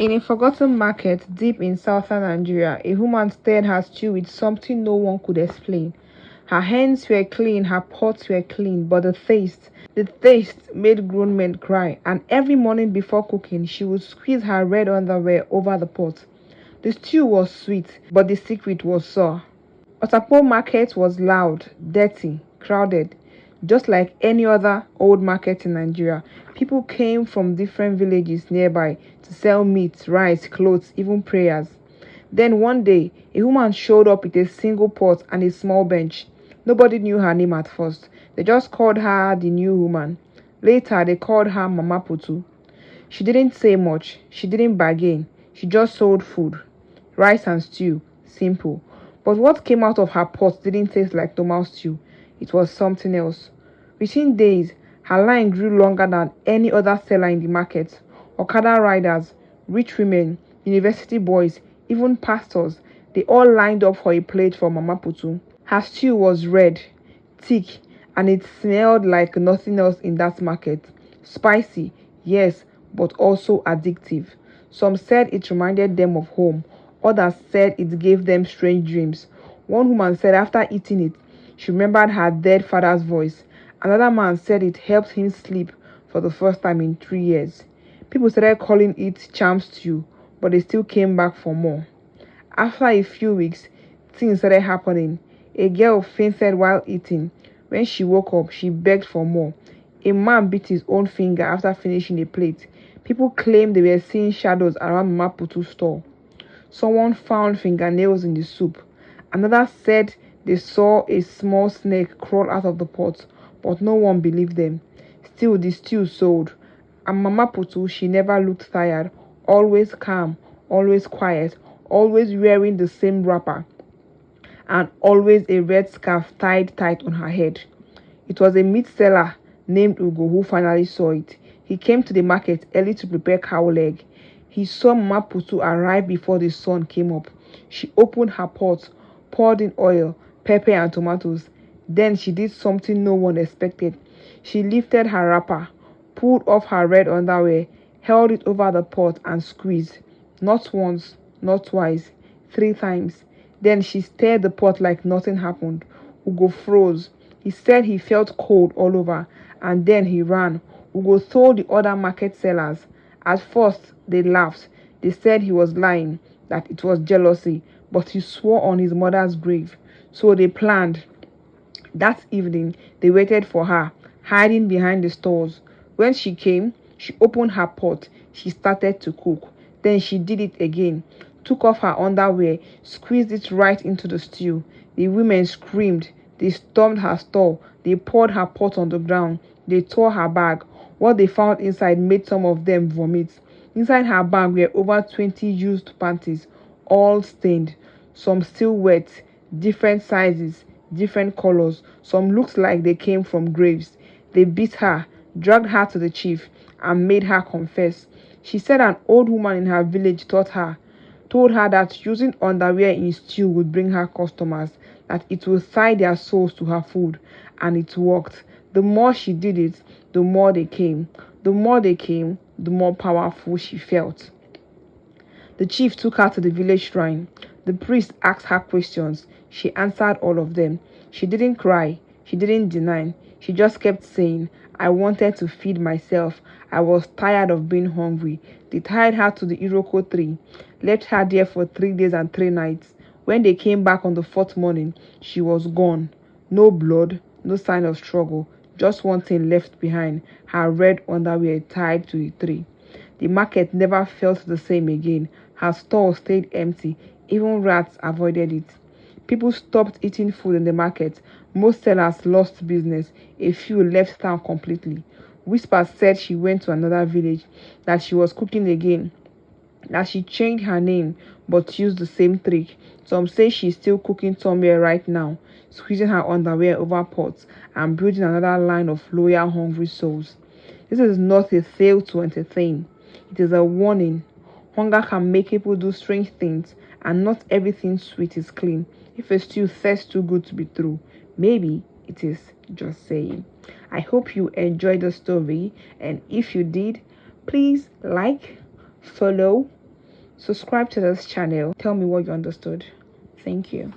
In a forgotten market deep in southern Nigeria, a woman stirred her stew with something no one could explain. Her hands were clean, her pots were clean, but the taste made grown men cry, and every morning before cooking, she would squeeze her red underwear over the pot. The stew was sweet, but the secret was sour. Otakpo Market was loud, dirty, crowded, just like any other old market in Nigeria. People came from different villages nearby to sell meat, rice, clothes, even prayers. Then one day, a woman showed up with a single pot and a small bench. Nobody knew her name at first. They just called her the new woman. Later, they called her Mama Putu. She didn't say much. She didn't bargain. She just sold food. Rice and stew. Simple. But what came out of her pot didn't taste like normal stew. It was something else. Within days, her line grew longer than any other seller in the market. Okada riders, rich women, university boys, even pastors, they all lined up for a plate from Mama Putu. Her stew was red, thick, and it smelled like nothing else in that market. Spicy, yes, but also addictive. Some said it reminded them of home. Others said it gave them strange dreams. One woman said after eating it, she remembered her dead father's voice. Another man said it helped him sleep for the first time in 3 years. People started calling it charm stew, but they still came back for more. After a few weeks, things started happening. A girl fainted while eating. When she woke up, she begged for more. A man bit his own finger after finishing a plate. People claimed they were seeing shadows around Mama Putu's store. Someone found fingernails in the soup. Another said they saw a small snake crawl out of the pot, but no one believed them. Still, the stew sold. And Mama Putu, she never looked tired, always calm, always quiet, always wearing the same wrapper, and always a red scarf tied tight on her head. It was a meat seller named Ugo who finally saw it. He came to the market early to prepare cow leg. He saw Mama Putu arrive before the sun came up. She opened her pot, poured in oil, pepper and tomatoes. Then she did something no one expected. She lifted her wrapper, pulled off her red underwear, held it over the pot and squeezed. Not once, not twice, 3 times. Then she stirred the pot like nothing happened. Ugo froze. He said he felt cold all over, and then he ran. Ugo told the other market sellers. At first, they laughed. They said he was lying, that it was jealousy, but he swore on his mother's grave. So they planned. That evening, they waited for her, hiding behind the stores. When she came, she opened her pot. She started to cook. Then she did it again, took off her underwear, squeezed it right into the stew. The women screamed. They stormed her store. They poured her pot on the ground. They tore her bag. What they found inside made some of them vomit. Inside her bag were over 20 used panties, all stained, some still wet, different sizes, different colors. Some looked like they came from graves. They beat her, dragged her to the chief, and made her confess. She said an old woman in her village told her that using underwear in stew would bring her customers, that it would tie their souls to her food, and it worked. The more she did it, the more they came. The more they came, the more powerful she felt. The chief took her to the village shrine. The priest asked her questions. She answered all of them. She didn't cry. She didn't deny. She just kept saying, I wanted to feed myself. I was tired of being hungry. They tied her to the Iroko tree, left her there for 3 days and 3 nights. When they came back on the fourth morning, she was gone. No blood, no sign of struggle, just one thing left behind, her red underwear tied to the tree. The market never felt the same again. Her store stayed empty. Even rats avoided it. People stopped eating food in the market. Most sellers lost business. A few left town completely. Whispers said she went to another village, that she was cooking again, that she changed her name but used the same trick. Some say she's still cooking somewhere right now, squeezing her underwear over pots and building another line of loyal, hungry souls. This is not a tale to entertain. It is a warning. Hunger can make people do strange things, and not everything sweet is clean. If a stew tastes too good to be true, maybe it is just saying. I hope you enjoyed the story, and if you did, please like, follow, Subscribe to this channel. Tell me what you understood. Thank you.